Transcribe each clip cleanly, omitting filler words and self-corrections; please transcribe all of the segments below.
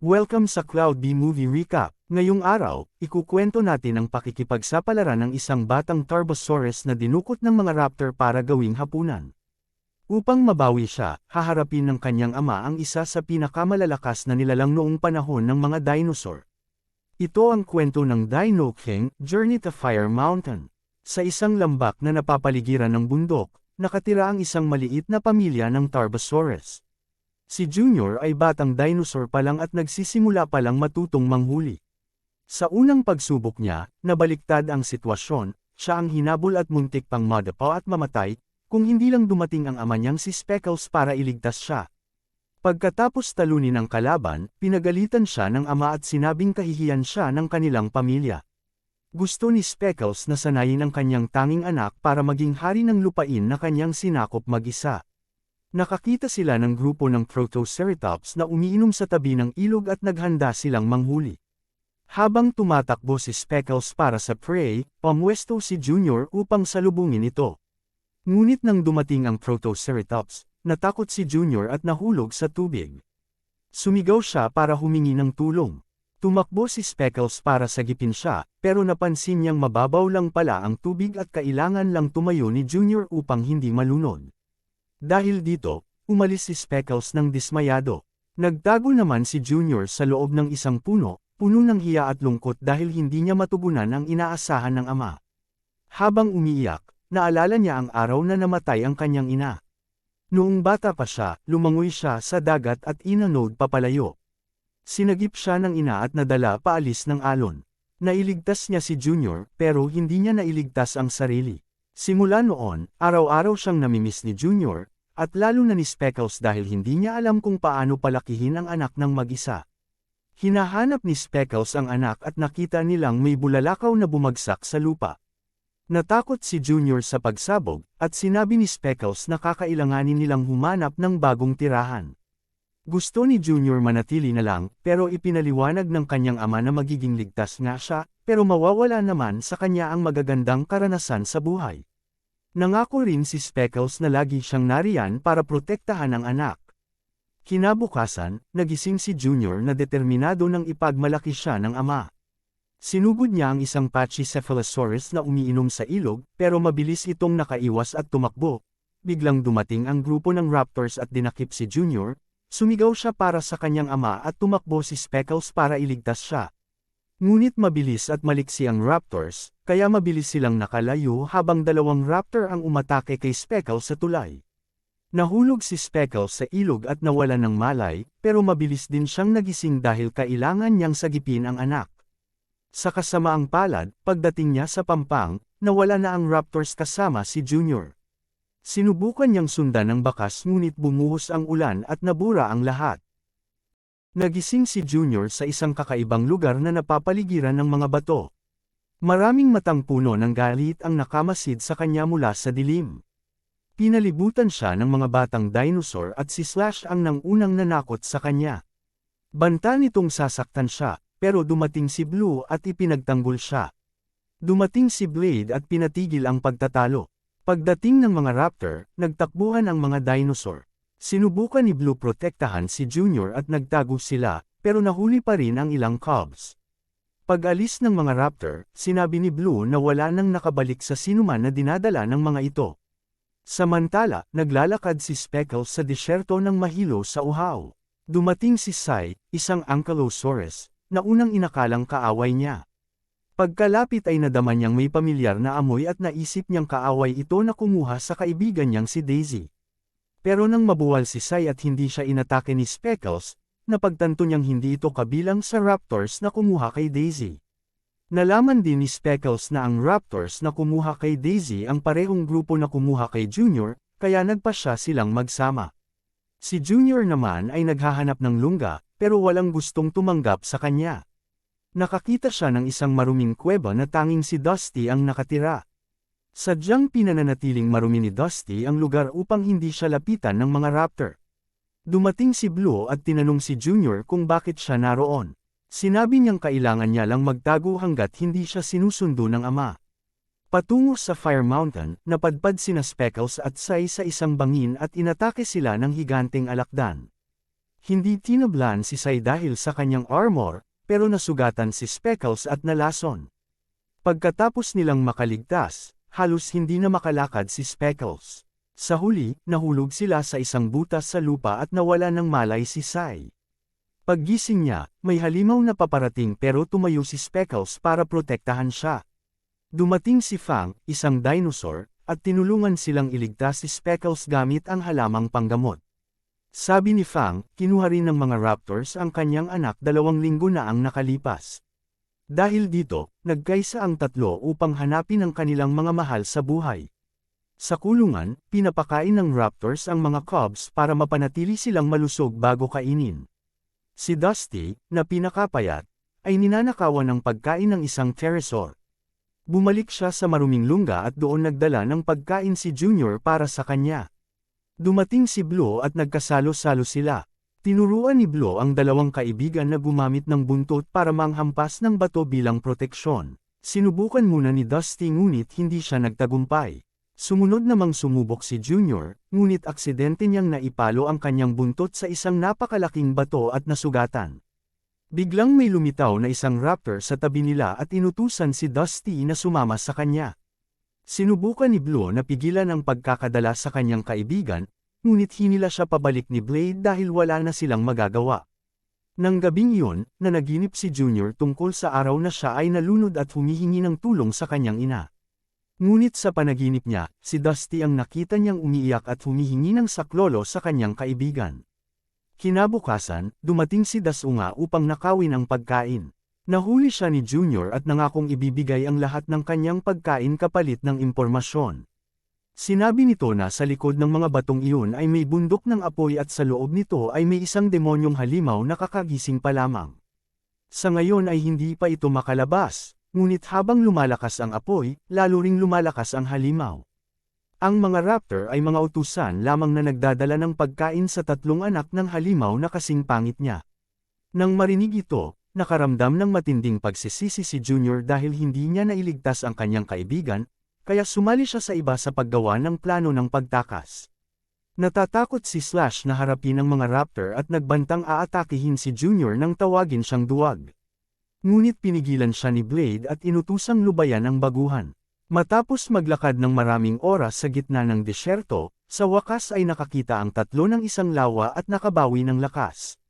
Welcome sa Cloud B Movie Recap. Ngayong araw, ikukwento natin ang pakikipagsapalaran ng isang batang Tarbosaurus na dinukot ng mga raptor para gawing hapunan. Upang mabawi siya, haharapin ng kanyang ama ang isa sa pinakamalalakas na nilalang noong panahon ng mga dinosaur. Ito ang kwento ng Dino King, Journey to Fire Mountain. Sa isang lambak na napapaligiran ng bundok, nakatira ang isang maliit na pamilya ng Tarbosaurus. Si Junior ay batang dinosaur pa lang at nagsisimula pa lang matutong manghuli. Sa unang pagsubok niya, nabaliktad ang sitwasyon, siya ang hinabol at muntik pang madapa at mamatay, kung hindi lang dumating ang ama niyang si Speckles para iligtas siya. Pagkatapos talunin ang kalaban, pinagalitan siya ng ama at sinabing kahihiyan siya ng kanilang pamilya. Gusto ni Speckles na sanayin ang kanyang tanging anak para maging hari ng lupain na kanyang sinakop mag-isa. Nakakita sila ng grupo ng Protoceratops na umiinom sa tabi ng ilog at naghanda silang manghuli. Habang tumatakbo si Speckles para sa prey, pumwesto si Junior upang salubungin ito. Ngunit nang dumating ang Protoceratops, natakot si Junior at nahulog sa tubig. Sumigaw siya para humingi ng tulong. Tumakbo si Speckles para sagipin siya, pero napansin niyang mababaw lang pala ang tubig at kailangan lang tumayo ni Junior upang hindi malunod. Dahil dito, umalis si Speckles ng dismayado. Nagtago naman si Junior sa loob ng isang puno, puno ng hiya at lungkot dahil hindi niya matugunan ang inaasahan ng ama. Habang umiiyak, naalala niya ang araw na namatay ang kanyang ina. Noong bata pa siya, lumangoy siya sa dagat at inanod papalayo. Sinagip siya ng ina at nadala paalis ng alon. Nailigtas niya si Junior, pero hindi niya nailigtas ang sarili. Simula noon, araw-araw siyang namimiss ni Junior, at lalo na ni Speckles dahil hindi niya alam kung paano palakihin ang anak ng mag-isa. Hinahanap ni Speckles ang anak at nakita nilang may bulalakaw na bumagsak sa lupa. Natakot si Junior sa pagsabog, at sinabi ni Speckles na kakailanganin nilang humanap ng bagong tirahan. Gusto ni Junior manatili na lang, pero ipinaliwanag ng kanyang ama na magiging ligtas nga siya, pero mawawala naman sa kanya ang magagandang karanasan sa buhay. Nangako rin si Speckles na lagi siyang nariyan para protektahan ang anak. Kinabukasan, nagising si Junior na determinado nang ipagmalaki siya ng ama. Sinugod niya ang isang Pachycephalosaurus na umiinom sa ilog, pero mabilis itong nakaiwas at tumakbo. Biglang dumating ang grupo ng raptors at dinakip si Junior, sumigaw siya para sa kanyang ama at tumakbo si Speckles para iligtas siya. Ngunit mabilis at maliksi ang raptors, kaya mabilis silang nakalayo habang dalawang raptor ang umatake kay Speckles sa tulay. Nahulog si Speckles sa ilog at nawalan ng malay, pero mabilis din siyang nagising dahil kailangan niyang sagipin ang anak. Sa kasamaang palad, pagdating niya sa pampang, nawala na ang raptors kasama si Junior. Sinubukan niyang sundan ng bakas ngunit bumuhos ang ulan at nabura ang lahat. Nagising si Junior sa isang kakaibang lugar na napapaligiran ng mga bato. Maraming matang puno ng galit ang nakamasid sa kanya mula sa dilim. Pinalibutan siya ng mga batang dinosaur at si Slash ang nangunang nanakot sa kanya. Banta nitong sasaktan siya, pero dumating si Blue at ipinagtanggol siya. Dumating si Blade at pinatigil ang pagtatalo. Pagdating ng mga raptor, nagtakbuhan ang mga dinosaur. Sinubukan ni Blue protektahan si Junior at nagtago sila, pero nahuli pa rin ang ilang cubs. Pag-alis ng mga raptor, sinabi ni Blue na wala nang nakabalik sa sinuman na dinadala ng mga ito. Samantala, naglalakad si Speckles sa disyerto ng mahilo sa uhaw. Dumating si Sai, isang Ankylosaurus, na unang inakalang kaaway niya. Pagkalapit ay nadama niyang may pamilyar na amoy at naisip niyang kaaway ito na kumuha sa kaibigan niyang si Daisy. Pero nang mabuwal si Sai at hindi siya inatake ni Speckles, napagtanto niyang hindi ito kabilang sa raptors na kumuha kay Daisy. Nalaman din ni Speckles na ang raptors na kumuha kay Daisy ang parehong grupo na kumuha kay Junior, kaya nagpasya silang magsama. Si Junior naman ay naghahanap ng lungga, pero walang gustong tumanggap sa kanya. Nakakita siya ng isang maruming kuweba na tanging si Dusty ang nakatira. Sadyang pinananatiling marumi ni Dusty ang lugar upang hindi siya lapitan ng mga raptor. Dumating si Blue at tinanong si Junior kung bakit siya naroon. Sinabi niyang kailangan niya lang magtago hanggat hindi siya sinusundo ng ama. Patungo sa Fire Mountain, napadpad sina Speckles at Sai sa isang bangin at inatake sila ng higanteng alakdan. Hindi tinablan si Sai dahil sa kanyang armor, pero nasugatan si Speckles at nalason. Pagkatapos nilang makaligtas, halos hindi na makalakad si Speckles. Sa huli, nahulog sila sa isang butas sa lupa at nawala ng malay si Sai. Paggising niya, may halimaw na paparating pero tumayo si Speckles para protektahan siya. Dumating si Fang, isang dinosaur, at tinulungan silang iligtas si Speckles gamit ang halamang panggamot. Sabi ni Fang, kinuha rin ng mga raptors ang kanyang anak 2 linggo na ang nakalipas. Dahil dito, nagkaisa ang tatlo upang hanapin ang kanilang mga mahal sa buhay. Sa kulungan, pinapakain ng raptors ang mga cubs para mapanatili silang malusog bago kainin. Si Dusty, na pinakapayat, ay ninanakawan ng pagkain ng isang pterosaur. Bumalik siya sa maruming lungga at doon nagdala ng pagkain si Junior para sa kanya. Dumating si Blue at nagkasalo-salo sila. Tinuruan ni Blue ang 2 kaibigan na gumamit ng buntot para manghampas ng bato bilang proteksyon. Sinubukan muna ni Dusty ngunit hindi siya nagtagumpay. Sumunod namang sumubok si Junior, ngunit aksidente niyang naipalo ang kanyang buntot sa isang napakalaking bato at nasugatan. Biglang may lumitaw na isang raptor sa tabi nila at inutusan si Dusty na sumama sa kanya. Sinubukan ni Blue na pigilan ang pagkakadala sa kanyang kaibigan, ngunit hinila siya pabalik ni Blade dahil wala na silang magagawa. Nang gabing iyon, nanaginip si Junior tungkol sa araw na siya ay nalunod at humihingi ng tulong sa kanyang ina. Ngunit sa panaginip niya, si Dusty ang nakita niyang umiiyak at humihingi ng saklolo sa kanyang kaibigan. Kinabukasan, dumating si Dasunga upang nakawin ang pagkain. Nahuli siya ni Junior at nangakong ibibigay ang lahat ng kanyang pagkain kapalit ng impormasyon. Sinabi nito na sa likod ng mga batong iyon ay may bundok ng apoy at sa loob nito ay may isang demonyong halimaw na kakagising pa lamang. Sa ngayon ay hindi pa ito makalabas. Ngunit habang lumalakas ang apoy, lalo ring lumalakas ang halimaw. Ang mga raptor ay mga utusan lamang na nagdadala ng pagkain sa 3 anak ng halimaw na kasing pangit niya. Nang marinig ito, nakaramdam ng matinding pagsisisi si Junior dahil hindi niya nailigtas ang kanyang kaibigan, kaya sumali siya sa iba sa paggawa ng plano ng pagtakas. Natatakot si Slash na harapin ang mga raptor at nagbantang aatakihin si Junior nang tawagin siyang duwag. Ngunit pinigilan siya ni Blade at inutusang lubayan ang baguhan. Matapos maglakad ng maraming oras sa gitna ng disyerto, sa wakas ay nakakita ang tatlo ng isang lawa at nakabawi ng lakas.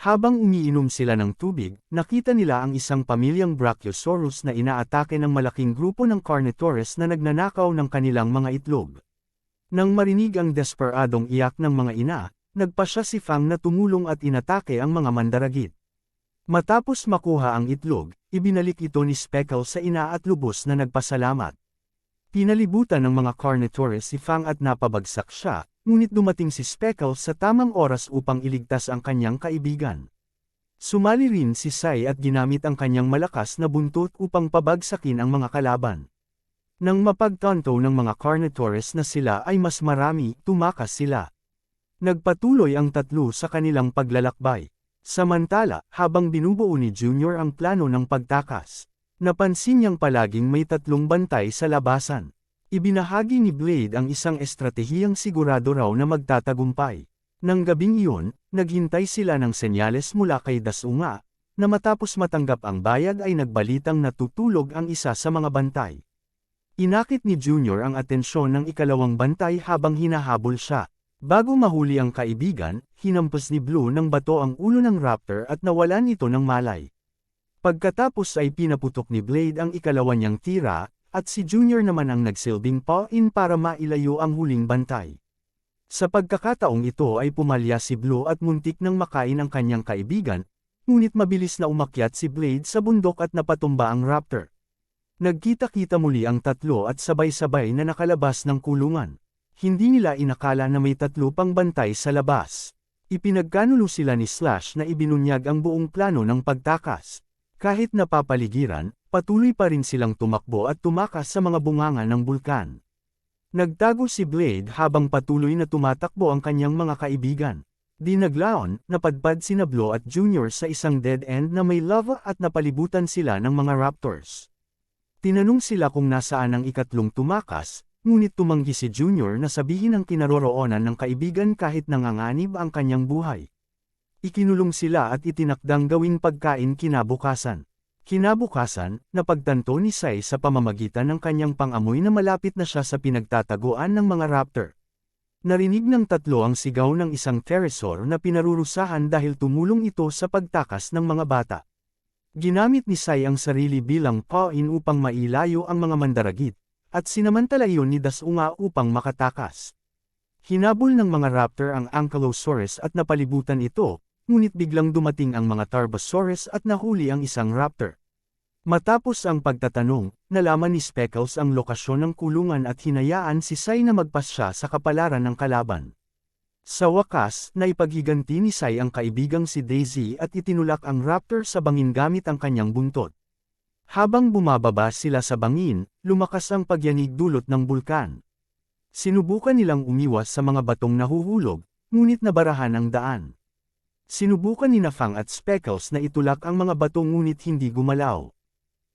Habang umiinom sila ng tubig, nakita nila ang isang pamilyang Brachiosaurus na inaatake ng malaking grupo ng Carnotaurus na nagnanakaw ng kanilang mga itlog. Nang marinig ang desperadong iyak ng mga ina, nagpasya si Fang na tumulong at inatake ang mga mandaragit. Matapos makuha ang itlog, ibinalik ito ni Speckles sa ina at lubos na nagpasalamat. Pinalibutan ng mga Carnotaurus si Fang at napabagsak siya, ngunit dumating si Speckles sa tamang oras upang iligtas ang kanyang kaibigan. Sumali rin si Sai at ginamit ang kanyang malakas na buntot upang pabagsakin ang mga kalaban. Nang mapagtanto ng mga Carnotaurus na sila ay mas marami, tumakas sila. Nagpatuloy ang tatlo sa kanilang paglalakbay. Samantala, habang binubuo ni Junior ang plano ng pagtakas, napansin niyang palaging may 3 bantay sa labasan. Ibinahagi ni Blade ang isang estratehiyang sigurado raw na magtatagumpay. Nang gabing iyon, naghintay sila ng senyales mula kay Dasunga, na matapos matanggap ang bayad ay nagbalitang natutulog ang isa sa mga bantay. Inakit ni Junior ang atensyon ng ikalawang bantay habang hinahabol siya. Bago mahuli ang kaibigan, hinampas ni Blue ng bato ang ulo ng raptor at nawalan ito ng malay. Pagkatapos ay pinaputok ni Blade ang ikalawa niyang tira, at si Junior naman ang nagsilbing paw-in para mailayo ang huling bantay. Sa pagkakataong ito ay pumalya si Blue at muntik nang makain ang kanyang kaibigan, ngunit mabilis na umakyat si Blade sa bundok at napatumba ang raptor. Nagkita-kita muli ang tatlo at sabay-sabay na nakalabas ng kulungan. Hindi nila inakala na may 3 pang bantay sa labas. Ipinagkanulo sila ni Slash na ibinunyag ang buong plano ng pagtakas. Kahit napapaligiran, patuloy pa rin silang tumakbo at tumakas sa mga bunganga ng bulkan. Nagtago si Blade habang patuloy na tumatakbo ang kanyang mga kaibigan. Di naglaon, napadpad sina Blue at Junior sa isang dead end na may lava at napalibutan sila ng mga raptors. Tinanong sila kung nasaan ang ikatlong tumakas, ngunit tumanggi si Junior na sabihin ang kinaroroonan ng kaibigan kahit nanganganib ang kanyang buhay. Ikinulong sila at itinakdang gawing pagkain kinabukasan. Kinabukasan, napagtanto ni Sai sa pamamagitan ng kanyang pangamoy na malapit na siya sa pinagtataguan ng mga raptor. Narinig ng tatlo ang sigaw ng isang pterosaur na pinarurusahan dahil tumulong ito sa pagtakas ng mga bata. Ginamit ni Sai ang sarili bilang pain upang mailayo ang mga mandaragit, at sinamantala iyon ni Dasunga upang makatakas. Hinabol ng mga raptor ang Ankylosaurus at napalibutan ito, ngunit biglang dumating ang mga Tarbosaurus at nahuli ang isang raptor. Matapos ang pagtatanong, nalaman ni Speckles ang lokasyon ng kulungan at hinayaan si Sai na magpasya sa kapalaran ng kalaban. Sa wakas, naipaghiganti ni Sai ang kaibigang si Daisy at itinulak ang raptor sa bangin gamit ang kanyang buntot. Habang bumababa sila sa bangin, lumakas ang pagyanig dulot ng bulkan. Sinubukan nilang umiwas sa mga batong nahuhulog, ngunit nabarahan ang daan. Sinubukan ni Fang at Speckles na itulak ang mga bato ngunit hindi gumalaw.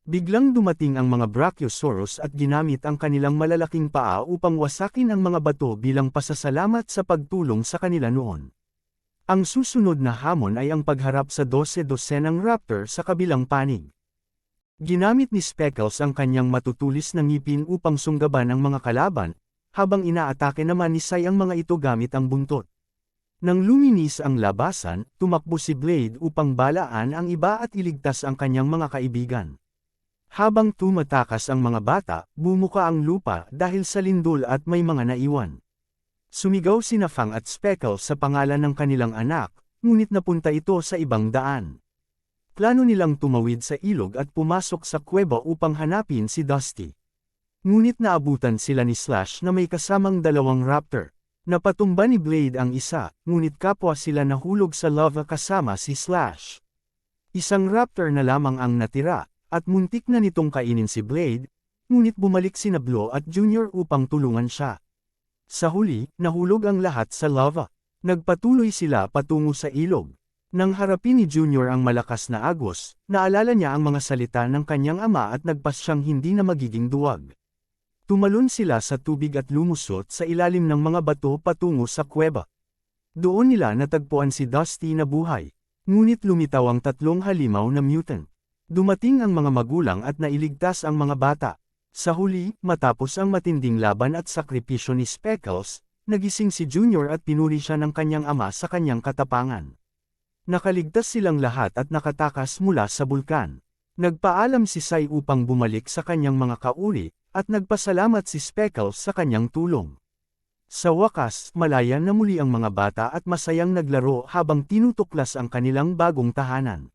Biglang dumating ang mga Brachiosaurus at ginamit ang kanilang malalaking paa upang wasakin ang mga bato bilang pasasalamat sa pagtulong sa kanila noon. Ang susunod na hamon ay ang pagharap sa 12-dosenang raptor sa kabilang panig. Ginamit ni Speckles ang kanyang matutulis na ngipin upang sunggaban ang mga kalaban, habang inaatake naman ni Sai ang mga ito gamit ang buntot. Nang luminis ang labasan, tumakbo si Blade upang balaan ang iba at iligtas ang kanyang mga kaibigan. Habang tumatakas ang mga bata, bumuka ang lupa dahil sa lindol at may mga naiwan. Sumigaw sina Fang at Speckles sa pangalan ng kanilang anak, ngunit napunta ito sa ibang daan. Plano nilang tumawid sa ilog at pumasok sa kuweba upang hanapin si Dusty. Ngunit naabutan sila ni Slash na may kasamang dalawang raptor. Napatumba ni Blade ang isa, ngunit kapwa sila nahulog sa lava kasama si Slash. Isang raptor na lamang ang natira, at muntik na nitong kainin si Blade, ngunit bumalik sina Blue at Junior upang tulungan siya. Sa huli, nahulog ang lahat sa lava. Nagpatuloy sila patungo sa ilog. Nang harapin ni Junior ang malakas na agos, naalala niya ang mga salita ng kanyang ama at nagpasyang hindi na magiging duwag. Tumalon sila sa tubig at lumusot sa ilalim ng mga bato patungo sa kuweba. Doon nila natagpuan si Dusty na buhay, ngunit lumitaw ang tatlong halimaw na mutant. Dumating ang mga magulang at nailigtas ang mga bata. Sa huli, matapos ang matinding laban at sakripisyo ni Speckles, nagising si Junior at pinuri siya ng kanyang ama sa kanyang katapangan. Nakaligtas silang lahat at nakatakas mula sa bulkan. Nagpaalam si Sai upang bumalik sa kanyang mga kauri, at nagpasalamat si Speckles sa kanyang tulong. Sa wakas, malaya na muli ang mga bata at masayang naglaro habang tinutuklas ang kanilang bagong tahanan.